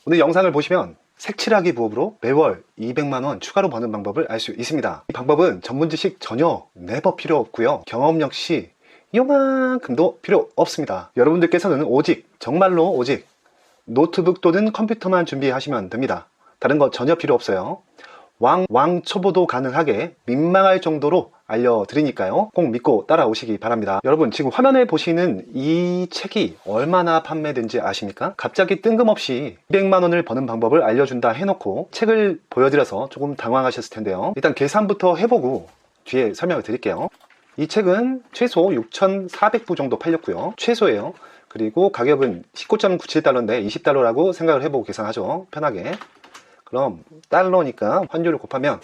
오늘 영상을 보시면 색칠하기 부업으로 매월 200만원 추가로 버는 방법을 알 수 있습니다. 이 방법은 전문 지식 전혀 네버 필요 없고요, 경험 역시 요만큼도 필요 없습니다. 여러분들께서는 오직, 정말로 오직 노트북 또는 컴퓨터만 준비하시면 됩니다. 다른 거 전혀 필요 없어요. 왕초보도 가능하게 민망할 정도로 알려드리니까요, 꼭 믿고 따라오시기 바랍니다. 여러분, 지금 화면에 보시는 이 책이 얼마나 판매된지 아십니까? 갑자기 뜬금없이 200만원을 버는 방법을 알려준다 해놓고 책을 보여드려서 조금 당황하셨을 텐데요, 일단 계산부터 해보고 뒤에 설명을 드릴게요. 이 책은 최소 6,400부 정도 팔렸고요, 최소예요. 그리고 가격은 19.97달러인데 20달러라고 생각을 해보고 계산하죠, 편하게. 그럼 달러니까 환율을 곱하면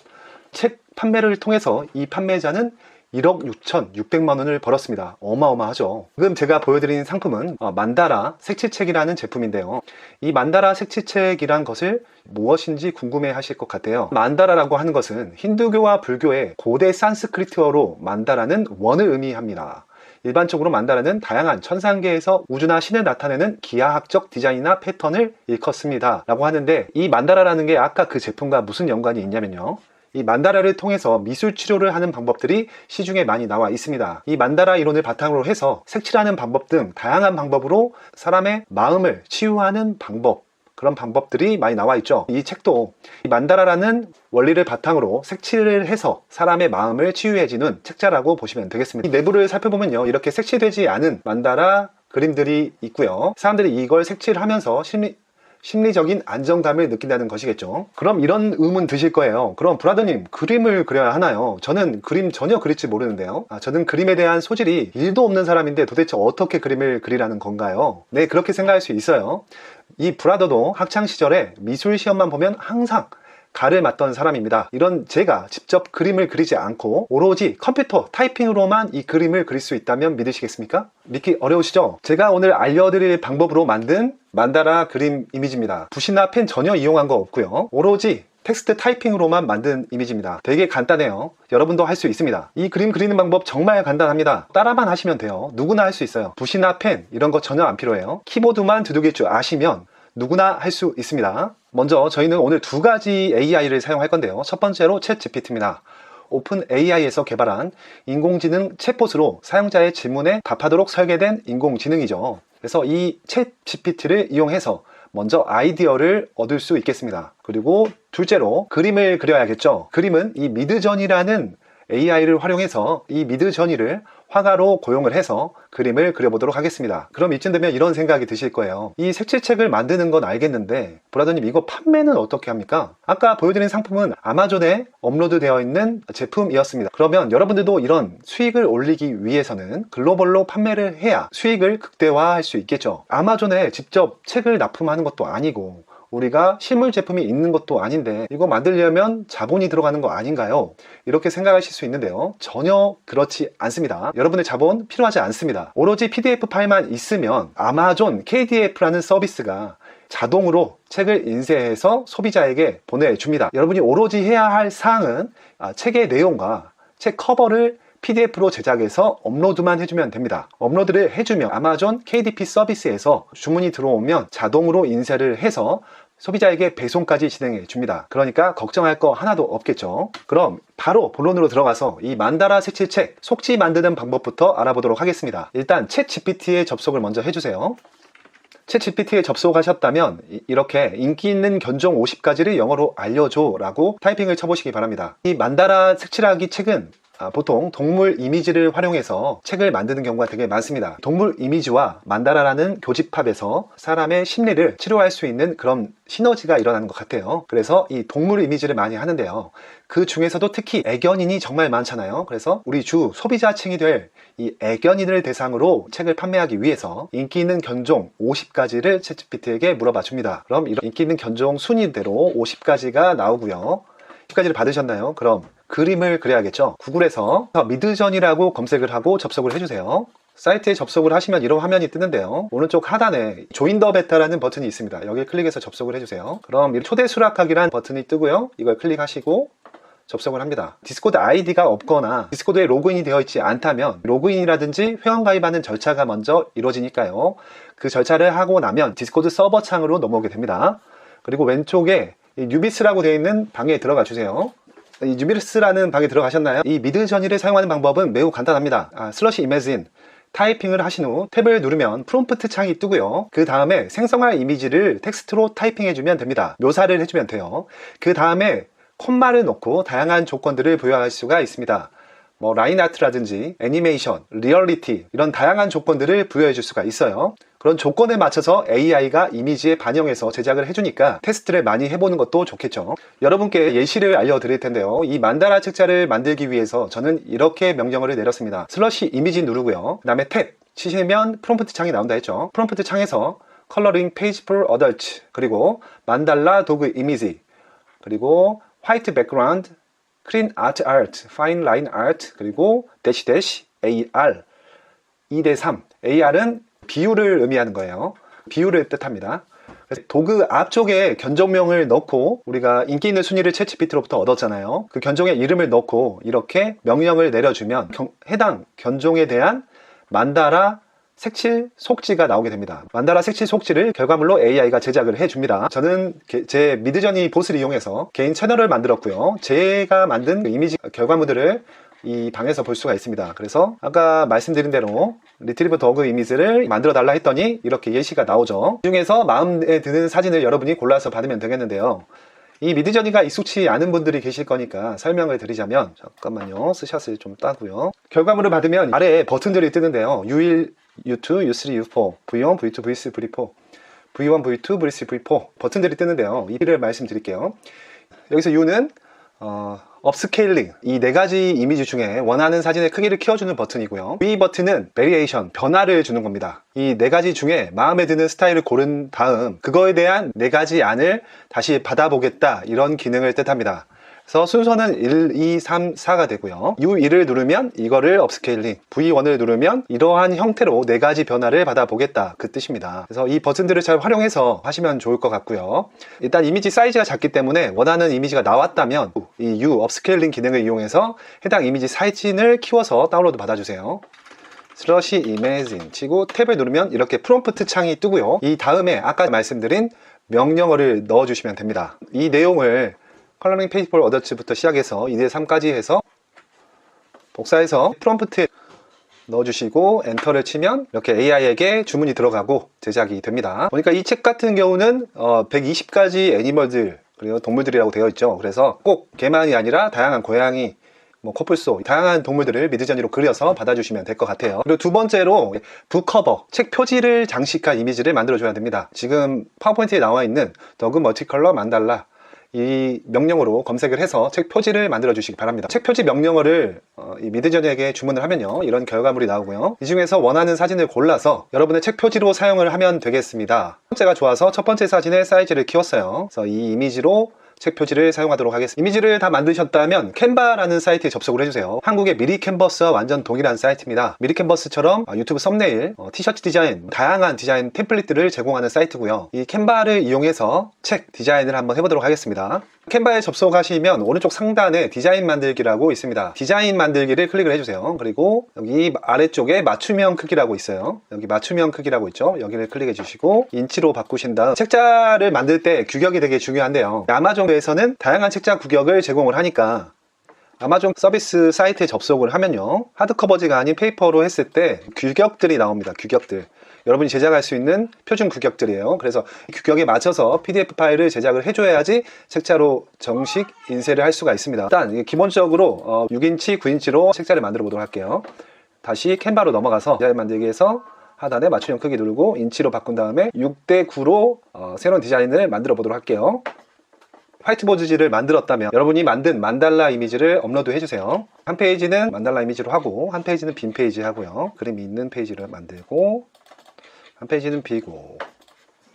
책 판매를 통해서 이 판매자는 1억 6,600만원을 벌었습니다. 어마어마하죠. 지금 제가 보여드린 상품은 만다라 색칠책이라는 제품인데요, 이 만다라 색칠책이란 것을 무엇인지 궁금해 하실 것 같아요. 만다라라고 하는 것은 힌두교와 불교의 고대 산스크리트어로 만다라는 원을 의미합니다. 일반적으로 만다라는 다양한 천상계에서 우주나 신을 나타내는 기하학적 디자인이나 패턴을 일컫습니다 라고 하는데, 이 만다라라는 게 아까 그 제품과 무슨 연관이 있냐면요, 이 만다라를 통해서 미술 치료를 하는 방법들이 시중에 많이 나와 있습니다. 이 만다라 이론을 바탕으로 해서 색칠하는 방법 등 다양한 방법으로 사람의 마음을 치유하는 방법, 그런 방법들이 많이 나와 있죠. 이 책도 이 만다라라는 원리를 바탕으로 색칠을 해서 사람의 마음을 치유해주는 책자라고 보시면 되겠습니다. 이 내부를 살펴보면요, 이렇게 색칠되지 않은 만다라 그림들이 있고요, 사람들이 이걸 색칠하면서 심리적인 안정감을 느낀다는 것이겠죠. 그럼 이런 의문 드실 거예요. 그럼 브라더님, 그림을 그려야 하나요? 저는 그림 전혀 그릴지 모르는데요. 저는 그림에 대한 소질이 1도 없는 사람인데 도대체 어떻게 그림을 그리라는 건가요? 네, 그렇게 생각할 수 있어요. 이 브라더도 학창시절에 미술 시험만 보면 항상 가를 맞던 사람입니다. 이런 제가 직접 그림을 그리지 않고 오로지 컴퓨터 타이핑으로만 이 그림을 그릴 수 있다면 믿으시겠습니까? 믿기 어려우시죠? 제가 오늘 알려드릴 방법으로 만든 만다라 그림 이미지입니다. 붓이나 펜 전혀 이용한 거 없고요, 오로지 텍스트 타이핑으로만 만든 이미지입니다. 되게 간단해요. 여러분도 할 수 있습니다. 이 그림 그리는 방법 정말 간단합니다. 따라만 하시면 돼요. 누구나 할 수 있어요. 붓이나 펜 이런 거 전혀 안 필요해요. 키보드만 두들길 줄 아시면 누구나 할 수 있습니다. 먼저 저희는 오늘 두 가지 AI를 사용할 건데요, 첫 번째로 챗GPT입니다. 오픈 AI에서 개발한 인공지능 챗봇으로 사용자의 질문에 답하도록 설계된 인공지능이죠. 그래서 이 챗GPT를 이용해서 먼저 아이디어를 얻을 수 있겠습니다. 그리고 둘째로 그림을 그려야겠죠. 그림은 이 미드저니라는 AI를 활용해서 이 미드저니를 화가로 고용을 해서 그림을 그려보도록 하겠습니다. 그럼 이쯤 되면 이런 생각이 드실 거예요. 이 색칠책을 만드는 건 알겠는데 브라더님, 이거 판매는 어떻게 합니까? 아까 보여드린 상품은 아마존에 업로드 되어 있는 제품이었습니다. 그러면 여러분들도 이런 수익을 올리기 위해서는 글로벌로 판매를 해야 수익을 극대화할 수 있겠죠. 아마존에 직접 책을 납품하는 것도 아니고 우리가 실물 제품이 있는 것도 아닌데 이거 만들려면 자본이 들어가는 거 아닌가요? 이렇게 생각하실 수 있는데요, 전혀 그렇지 않습니다. 여러분의 자본 필요하지 않습니다. 오로지 PDF 파일만 있으면 아마존 KDF라는 서비스가 자동으로 책을 인쇄해서 소비자에게 보내줍니다. 여러분이 오로지 해야 할 사항은 책의 내용과 책 커버를 PDF로 제작해서 업로드만 해주면 됩니다. 업로드를 해주면 아마존 KDP 서비스에서 주문이 들어오면 자동으로 인쇄를 해서 소비자에게 배송까지 진행해 줍니다. 그러니까 걱정할 거 하나도 없겠죠. 그럼 바로 본론으로 들어가서 이 만다라 색칠책 속지 만드는 방법부터 알아보도록 하겠습니다. 일단 챗GPT에 접속을 먼저 해주세요. 챗GPT에 접속하셨다면 이렇게 인기 있는 견종 50가지를 영어로 알려줘 라고 타이핑을 쳐보시기 바랍니다. 이 만다라 색칠하기 책은 보통 동물 이미지를 활용해서 책을 만드는 경우가 되게 많습니다. 동물 이미지와 만다라라는 교집합에서 사람의 심리를 치료할 수 있는 그런 시너지가 일어나는 것 같아요. 그래서 이 동물 이미지를 많이 하는데요, 그 중에서도 특히 애견인이 정말 많잖아요. 그래서 우리 주 소비자층이 될 이 애견인을 대상으로 책을 판매하기 위해서 인기 있는 견종 50가지를 챗GPT에게 물어봐 줍니다. 그럼 이런 인기 있는 견종 순위대로 50가지가 나오고요, 50가지를 받으셨나요? 그럼 그림을 그려야겠죠. 구글에서 미드전이라고 검색을 하고 접속을 해주세요. 사이트에 접속을 하시면 이런 화면이 뜨는데요, 오른쪽 하단에 조인 더 베타라는 버튼이 있습니다. 여기에 클릭해서 접속을 해주세요. 그럼 초대 수락하기란 버튼이 뜨고요, 이걸 클릭하시고 접속을 합니다. 디스코드 아이디가 없거나 디스코드에 로그인이 되어 있지 않다면 로그인이라든지 회원가입하는 절차가 먼저 이루어지니까요, 그 절차를 하고 나면 디스코드 서버 창으로 넘어오게 됩니다. 그리고 왼쪽에 이 뉴비스라고 되어 있는 방에 들어가 주세요. 이 뉴비스라는 방에 들어가셨나요? 이 미드저니를 사용하는 방법은 매우 간단합니다. 슬러시 이매진 타이핑을 하신 후 탭을 누르면 프롬프트 창이 뜨고요. 그 다음에 생성할 이미지를 텍스트로 타이핑해주면 됩니다. 묘사를 해주면 돼요. 그 다음에 콤마를 넣고 다양한 조건들을 부여할 수가 있습니다. 뭐 라인 아트라든지 애니메이션, 리얼리티 이런 다양한 조건들을 부여해 줄 수가 있어요. 그런 조건에 맞춰서 AI가 이미지에 반영해서 제작을 해주니까 테스트를 많이 해보는 것도 좋겠죠. 여러분께 예시를 알려드릴 텐데요. 이 만다라 책자를 만들기 위해서 저는 이렇게 명령어를 내렸습니다. 슬러시 이미지 누르고요. 그 다음에 탭 치시면 프롬프트 창이 나온다 했죠. 프롬프트 창에서 컬러링 페이지 for adult 그리고 만달라 도그 이미지 그리고 화이트 백그라운드 클린 아트 아트, 파인 라인 아트 그리고 대시 대시 AR 2대3 AR은 비율을 의미하는 거예요. 비율을 뜻합니다. 그래서 도그 앞쪽에 견종명을 넣고 우리가 인기 있는 순위를 챗GPT로부터 얻었잖아요. 그 견종의 이름을 넣고 이렇게 명령을 내려주면 해당 견종에 대한 만다라 색칠 속지가 나오게 됩니다. 만다라 색칠 속지를 결과물로 AI가 제작을 해줍니다. 저는 제 미드저니 봇을 이용해서 개인 채널을 만들었고요. 제가 만든 이미지 결과물들을 이 방에서 볼 수가 있습니다. 그래서 아까 말씀드린 대로 리트리버 더그 이미지를 만들어 달라 했더니 이렇게 예시가 나오죠. 이 중에서 마음에 드는 사진을 여러분이 골라서 받으면 되겠는데요. 이 미드저니가 익숙치 않은 분들이 계실 거니까 설명을 드리자면 잠깐만요. 스샷을 좀 따고요. 결과물을 받으면 아래에 버튼들이 뜨는데요. U1, U2, U3, U4, V1, V2, V3, V4 V1, V2, V3, V4 버튼들이 뜨는데요. 이를 말씀드릴게요. 여기서 U는 업스케일링 이 네 가지 이미지 중에 원하는 사진의 크기를 키워주는 버튼이고요. V 버튼은 베리에이션 변화를 주는 겁니다. 이 네 가지 중에 마음에 드는 스타일을 고른 다음 그거에 대한 네 가지 안을 다시 받아보겠다 이런 기능을 뜻합니다. 그래서 순서는 1, 2, 3, 4가 되고요. U1을 누르면 이거를 업스케일링, V1을 누르면 이러한 형태로 네 가지 변화를 받아보겠다 그 뜻입니다. 그래서 이 버튼들을 잘 활용해서 하시면 좋을 것 같고요. 일단 이미지 사이즈가 작기 때문에 원하는 이미지가 나왔다면 이 U 업스케일링 기능을 이용해서 해당 이미지 사진을 키워서 다운로드 받아주세요. 슬러시 이매진 치고 탭을 누르면 이렇게 프롬프트 창이 뜨고요. 이 다음에 아까 말씀드린 명령어를 넣어주시면 됩니다. 이 내용을 컬러링 페이지 for adults부터 시작해서 2대3까지 해서 복사해서 프롬프트에 넣어주시고 엔터를 치면 이렇게 AI에게 주문이 들어가고 제작이 됩니다. 보니까 이 책 같은 경우는 120가지 애니멀들 그리고 동물들이라고 되어 있죠. 그래서 꼭 개만이 아니라 다양한 고양이, 코뿔소, 다양한 동물들을 미드저니로 그려서 받아주시면 될 것 같아요. 그리고 두 번째로 북커버, 책 표지를 장식한 이미지를 만들어줘야 됩니다. 지금 파워포인트에 나와 있는 더그 멀티컬러 만달라 이 명령어로 검색을 해서 책 표지를 만들어 주시기 바랍니다. 책 표지 명령어를 이 미드저니에게 주문을 하면요 이런 결과물이 나오고요. 이 중에서 원하는 사진을 골라서 여러분의 책 표지로 사용을 하면 되겠습니다. 첫 번째가 좋아서 첫 번째 사진의 사이즈를 키웠어요. 그래서 이 이미지로 책 표지를 사용하도록 하겠습니다. 이미지를 다 만드셨다면 캔바라는 사이트에 접속을 해주세요. 한국의 미리 캔버스와 완전 동일한 사이트입니다. 미리 캔버스처럼 유튜브 썸네일, 티셔츠 디자인, 다양한 디자인 템플릿들을 제공하는 사이트고요. 이 캔바를 이용해서 책 디자인을 한번 해보도록 하겠습니다. 캔바에 접속하시면 오른쪽 상단에 디자인 만들기라고 있습니다. 디자인 만들기를 클릭을 해주세요. 그리고 여기 아래쪽에 맞춤형 크기라고 있어요. 여기 맞춤형 크기라고 있죠. 여기를 클릭해 주시고 인치로 바꾸신 다음 책자를 만들 때 규격이 되게 중요한데요. 아마존에서는 다양한 책자 규격을 제공을 하니까 아마존 서비스 사이트에 접속을 하면요 하드커버지가 아닌 페이퍼로 했을 때 규격들이 나옵니다. 규격들 여러분이 제작할 수 있는 표준 규격들이에요. 그래서 규격에 맞춰서 PDF 파일을 제작을 해줘야지 책자로 정식 인쇄를 할 수가 있습니다. 일단 기본적으로 6인치, 9인치로 책자를 만들어 보도록 할게요. 다시 캔바로 넘어가서 디자인 만들기에서 하단에 맞춤형 크기 누르고 인치로 바꾼 다음에 6대9로 새로운 디자인을 만들어 보도록 할게요. 화이트보드지를 만들었다면 여러분이 만든 만달라 이미지를 업로드 해주세요. 한 페이지는 만달라 이미지로 하고 한 페이지는 빈 페이지 하고요. 그림이 있는 페이지를 만들고 한 페이지는 비고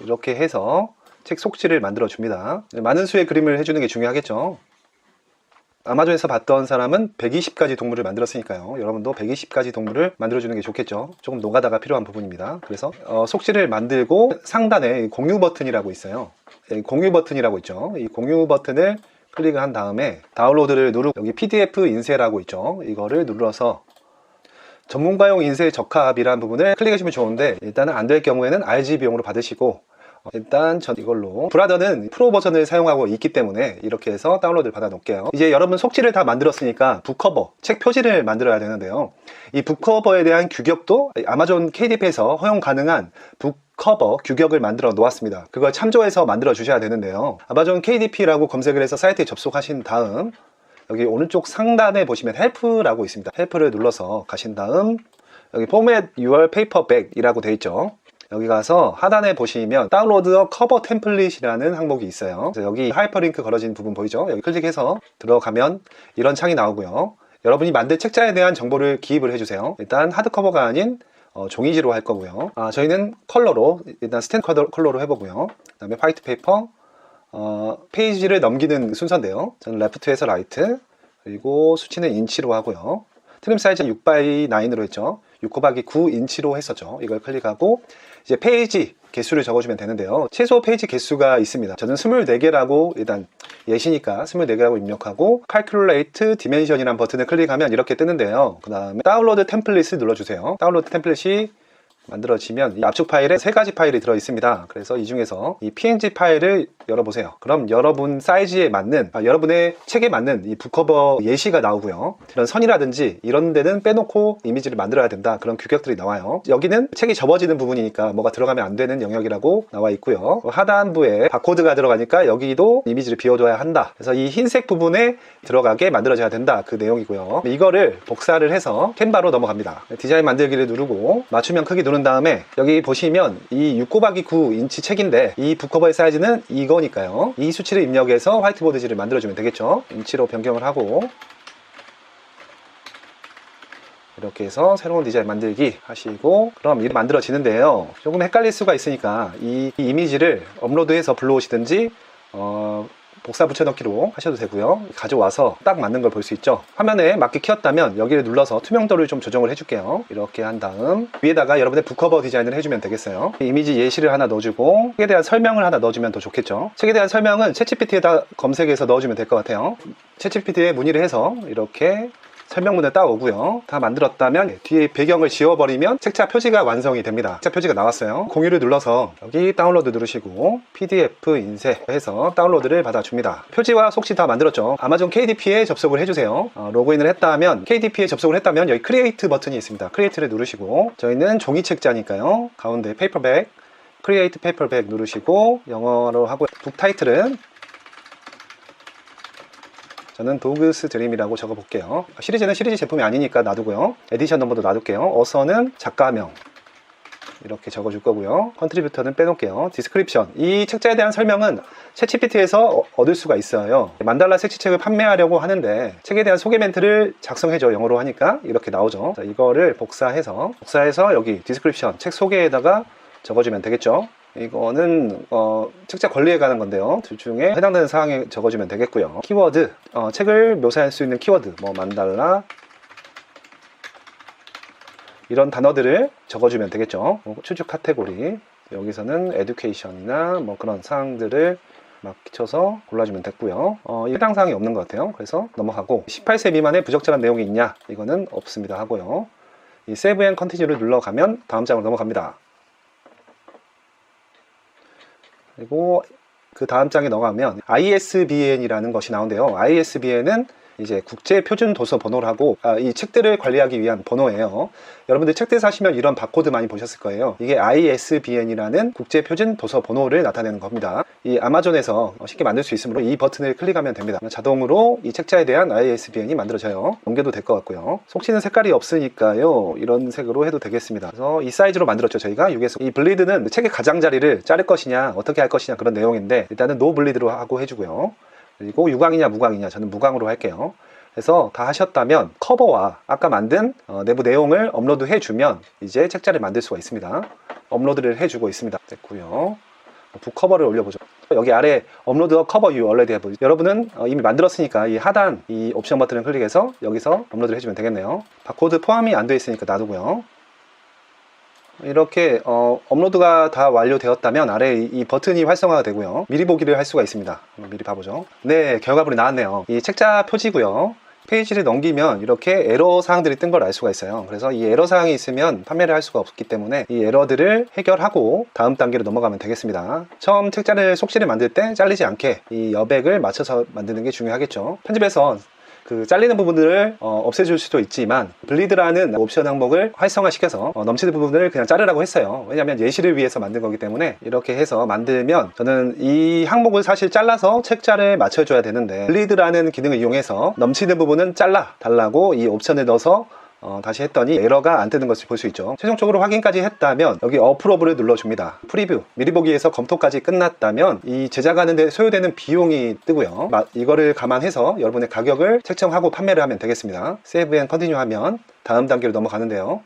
이렇게 해서 책 속지를 만들어 줍니다. 많은 수의 그림을 해주는 게 중요하겠죠. 아마존에서 봤던 사람은 120가지 동물을 만들었으니까요. 여러분도 120가지 동물을 만들어주는 게 좋겠죠. 조금 노가다가 필요한 부분입니다. 그래서 속지를 만들고 상단에 공유 버튼이라고 있어요. 공유 버튼이라고 있죠. 이 공유 버튼을 클릭한 다음에 다운로드를 누르고 여기 PDF 인쇄라고 있죠. 이거를 눌러서 전문가용 인쇄 적합이라는 부분을 클릭하시면 좋은데 일단은 안 될 경우에는 RG 비용으로 받으시고 일단 전 이걸로, 브라더는 프로 버전을 사용하고 있기 때문에 이렇게 해서 다운로드를 받아 놓을게요. 이제 여러분 속지를 다 만들었으니까 북커버, 책 표지를 만들어야 되는데요. 이 북커버에 대한 규격도 아마존 KDP에서 허용 가능한 북커버 규격을 만들어 놓았습니다. 그걸 참조해서 만들어 주셔야 되는데요. 아마존 KDP라고 검색을 해서 사이트에 접속하신 다음 여기 오른쪽 상단에 보시면 헬프라고 있습니다. 헬프를 눌러서 가신 다음 여기 Format Your Paperback 이라고 되어 있죠. 여기 가서 하단에 보시면 다운로드 커버 템플릿이라는 항목이 있어요. 그래서 여기 하이퍼링크 걸어진 부분 보이죠? 여기 클릭해서 들어가면 이런 창이 나오고요. 여러분이 만든 책자에 대한 정보를 기입을 해주세요. 일단 하드커버가 아닌 종이지로 할 거고요. 저희는 컬러로, 일단 스탠드 컬러로 해보고요. 그 다음에 화이트 페이퍼, 페이지를 넘기는 순서인데요. 저는 레프트에서 라이트, 그리고 수치는 인치로 하고요. 트림 사이즈 6x9으로 했죠. 6 곱하기 9인치로 했었죠. 이걸 클릭하고 이제 페이지 개수를 적어주면 되는데요. 최소 페이지 개수가 있습니다. 저는 24개라고 일단 예시니까 24개라고 입력하고 Calculate Dimension이라는 버튼을 클릭하면 이렇게 뜨는데요. 그 다음에 다운로드 템플릿을 눌러주세요. 다운로드 템플릿이 만들어지면 이 압축 파일에 3가지 파일이 들어 있습니다. 그래서 이 중에서 이 png 파일을 열어보세요. 그럼 여러분 사이즈에 맞는, 여러분의 책에 맞는 이 북커버 예시가 나오고요. 이런 선이라든지 이런 데는 빼놓고 이미지를 만들어야 된다, 그런 규격들이 나와요. 여기는 책이 접어지는 부분이니까 뭐가 들어가면 안 되는 영역이라고 나와 있고요. 하단부에 바코드가 들어가니까 여기도 이미지를 비워줘야 한다. 그래서 이 흰색 부분에 들어가게 만들어져야 된다, 그 내용이고요. 이거를 복사를 해서 캔바로 넘어갑니다. 디자인 만들기를 누르고 맞춤형 크기 누른 다음에 여기 보시면 이 6 곱하기 9인치 책인데 이 북커버의 사이즈는 이거니까요. 이 수치를 입력해서 화이트보드지를 만들어주면 되겠죠. 인치로 변경을 하고 이렇게 해서 새로운 디자인 만들기 하시고, 그럼 이렇게 만들어지는데요. 조금 헷갈릴 수가 있으니까 이 이미지를 업로드해서 불러오시든지 복사 붙여넣기로 하셔도 되고요. 가져와서 딱 맞는 걸 볼 수 있죠. 화면에 맞게 키웠다면 여기를 눌러서 투명도를 좀 조정을 해줄게요. 이렇게 한 다음 위에다가 여러분의 북커버 디자인을 해주면 되겠어요. 이미지 예시를 하나 넣어주고 책에 대한 설명을 하나 넣어주면 더 좋겠죠. 책에 대한 설명은 챗GPT에다 검색해서 넣어주면 될 것 같아요. 챗GPT에 문의를 해서 이렇게 설명문을 따오고요. 다 만들었다면 뒤에 배경을 지워버리면 책자 표지가 완성이 됩니다. 책자 표지가 나왔어요. 공유를 눌러서 여기 다운로드 누르시고 PDF 인쇄해서 다운로드를 받아줍니다. 표지와 속지 다 만들었죠. 아마존 KDP에 접속을 해주세요. 로그인을 했다 하면, KDP에 접속을 했다면 여기 크리에이트 버튼이 있습니다. 크리에이트를 누르시고, 저희는 종이 책자니까요. 가운데 페이퍼백, 크리에이트 페이퍼백 누르시고 영어로 하고, 북 타이틀은 저는 도그스 드림이라고 적어볼게요. 시리즈는 시리즈 제품이 아니니까 놔두고요. 에디션 넘버도 놔둘게요. 어서는 작가명 이렇게 적어줄 거고요. 컨트리뷰터는 빼놓을게요. 디스크립션, 이 책자에 대한 설명은 챗GPT에서 얻을 수가 있어요. 만달라 색칠책을 판매하려고 하는데 책에 대한 소개 멘트를 작성해줘, 영어로 하니까 이렇게 나오죠. 자, 이거를 복사해서 여기 디스크립션, 책 소개에다가 적어주면 되겠죠. 이거는 책자 권리에 관한 건데요. 둘 중에 해당되는 사항에 적어주면 되겠고요. 키워드, 책을 묘사할 수 있는 키워드, 뭐 만달라 이런 단어들을 적어주면 되겠죠. 추측 카테고리, 여기서는 에듀케이션이나 뭐 그런 사항들을 맞춰서 골라주면 됐고요. 해당 사항이 없는 것 같아요. 그래서 넘어가고, 18세 미만의 부적절한 내용이 있냐, 이거는 없습니다 하고요. 이 Save and Continue를 눌러가면 다음 장으로 넘어갑니다. 그리고 그 다음 장에 넘어가면 ISBN이라는 것이 나오는데요. ISBN은 이제 국제표준도서 번호를 하고, 이 책들을 관리하기 위한 번호예요. 여러분들 책들 사시면 이런 바코드 많이 보셨을 거예요. 이게 ISBN이라는 국제표준도서 번호를 나타내는 겁니다. 이 아마존에서 쉽게 만들 수 있으므로 이 버튼을 클릭하면 됩니다. 자동으로 이 책자에 대한 ISBN이 만들어져요. 넘겨도 될 것 같고요. 속치는 색깔이 없으니까요, 이런 색으로 해도 되겠습니다. 그래서 이 사이즈로 만들었죠, 저희가. 6에서 이 블리드는 책의 가장자리를 자를 것이냐, 어떻게 할 것이냐, 그런 내용인데, 일단은 노 블리드로 하고 해주고요. 그리고 유광이냐 무광이냐, 저는 무광으로 할게요. 그래서 다 하셨다면 커버와 아까 만든 내부 내용을 업로드 해주면 이제 책자를 만들 수가 있습니다. 업로드를 해주고 있습니다. 됐고요. 북커버를 올려보죠. 여기 아래 업로드 커버 you already have, 여러분은 이미 만들었으니까 이 하단 이 옵션 버튼을 클릭해서 여기서 업로드를 해주면 되겠네요. 바코드 포함이 안 되어 있으니까 놔두고요. 이렇게 업로드가 다 완료되었다면 아래 이 버튼이 활성화가 되고요. 미리 보기를 할 수가 있습니다. 미리 봐보죠. 네, 결과물이 나왔네요. 이 책자 표지고요. 페이지를 넘기면 이렇게 에러 사항들이 뜬 걸 알 수가 있어요. 그래서 이 에러 사항이 있으면 판매를 할 수가 없기 때문에 이 에러들을 해결하고 다음 단계로 넘어가면 되겠습니다. 처음 책자를 속지를 만들 때 잘리지 않게 이 여백을 맞춰서 만드는 게 중요하겠죠. 편집에서 그 잘리는 부분들을 없애줄 수도 있지만 블리드라는 옵션 항목을 활성화시켜서 넘치는 부분을 그냥 자르라고 했어요. 왜냐하면 예시를 위해서 만든 거기 때문에 이렇게 해서 만들면 저는 이 항목을 사실 잘라서 책자를 맞춰줘야 되는데 블리드라는 기능을 이용해서 넘치는 부분은 잘라 달라고 이 옵션을 넣어서 다시 했더니 에러가 안 뜨는 것을 볼 수 있죠. 최종적으로 확인까지 했다면 여기 어프로브를 눌러줍니다. 프리뷰, 미리 보기에서 검토까지 끝났다면 이 제작하는 데 소요되는 비용이 뜨고요. 이거를 감안해서 여러분의 가격을 책정하고 판매를 하면 되겠습니다. 세이브 앤 컨티뉴 하면 다음 단계로 넘어가는데요.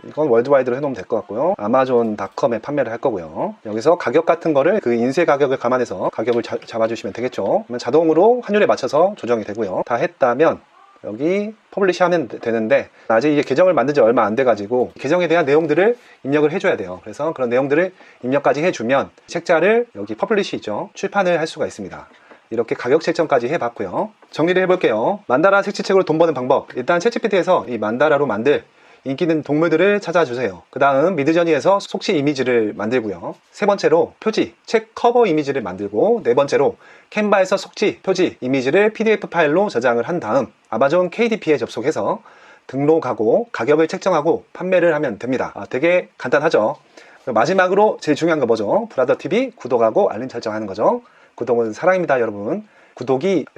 이건 월드와이드로 해놓으면 될 것 같고요. 아마존.com에 판매를 할 거고요. 여기서 가격 같은 거를 그 인쇄 가격을 감안해서 가격을 잡아주시면 되겠죠. 그러면 자동으로 환율에 맞춰서 조정이 되고요. 다 했다면 여기 퍼블리시 하면 되는데 아직 이게 계정을 만든 지 얼마 안 돼 가지고 계정에 대한 내용들을 입력을 해줘야 돼요. 그래서 그런 내용들을 입력까지 해주면 책자를 여기 퍼블리시 있죠, 출판을 할 수가 있습니다. 이렇게 가격 책정까지 해봤고요. 정리를 해볼게요. 만다라 색칠책으로 돈 버는 방법, 일단 챗GPT에서 이 만다라로 만들 인기 있는 동물들을 찾아주세요. 그 다음 미드저니에서 속시 이미지를 만들고요. 세 번째로 표지, 책 커버 이미지를 만들고, 네 번째로 캔바에서 속지, 표지, 이미지를 PDF 파일로 저장을 한 다음 아마존 KDP에 접속해서 등록하고 가격을 책정하고 판매를 하면 됩니다. 되게 간단하죠. 마지막으로 제일 중요한 거 뭐죠? 브라더TV 구독하고 알림 설정하는 거죠. 구독은 사랑입니다, 여러분.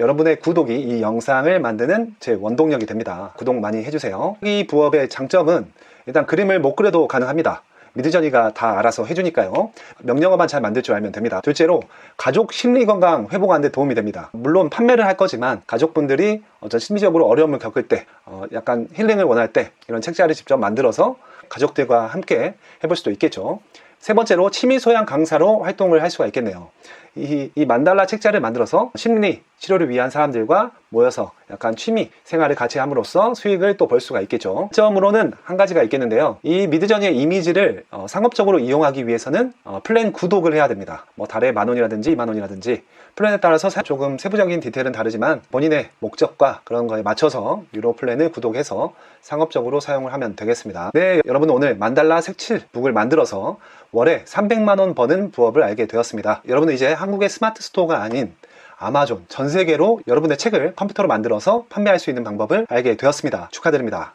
여러분의 구독이 이 영상을 만드는 제 원동력이 됩니다. 구독 많이 해주세요. 이 부업의 장점은 일단 그림을 못 그려도 가능합니다. 미드저니가 다 알아서 해주니까요. 명령어만 잘 만들 줄 알면 됩니다. 둘째로 가족 심리 건강 회복하는 데 도움이 됩니다. 물론 판매를 할 거지만 가족분들이 어떤 심리적으로 어려움을 겪을 때, 약간 힐링을 원할 때 이런 책자를 직접 만들어서 가족들과 함께 해볼 수도 있겠죠. 세 번째로 취미 소양 강사로 활동을 할 수가 있겠네요. 이 만달라 책자를 만들어서 심리 치료를 위한 사람들과 모여서 약간 취미 생활을 같이 함으로써 수익을 또 벌 수가 있겠죠. 점으로는 한 가지가 있겠는데요. 이 미드저니의 이미지를 상업적으로 이용하기 위해서는 플랜 구독을 해야 됩니다. 뭐 달에 10,000원이라든지 20,000원이라든지 플랜에 따라서 조금 세부적인 디테일은 다르지만 본인의 목적과 그런 거에 맞춰서 유료 플랜을 구독해서 상업적으로 사용을 하면 되겠습니다. 네, 여러분 오늘 만달라 색칠북을 만들어서 월에 300만원 버는 부업을 알게 되었습니다. 여러분은 이제 한국의 스마트 스토어가 아닌 아마존, 전 세계로 여러분의 책을 컴퓨터로 만들어서 판매할 수 있는 방법을 알게 되었습니다. 축하드립니다.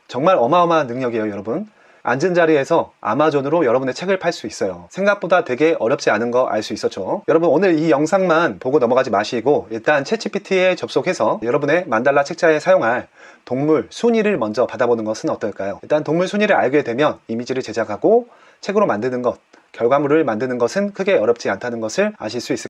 정말 어마어마한 능력이에요, 여러분. 앉은 자리에서 아마존으로 여러분의 책을 팔 수 있어요. 생각보다 되게 어렵지 않은 거 알 수 있었죠. 여러분 오늘 이 영상만 보고 넘어가지 마시고 일단 챗GPT에 접속해서 여러분의 만달라 책자에 사용할 동물 순위를 먼저 받아보는 것은 어떨까요? 일단 동물 순위를 알게 되면 이미지를 제작하고 책으로 만드는 것, 결과물을 만드는 것은 크게 어렵지 않다는 것을 아실 수 있을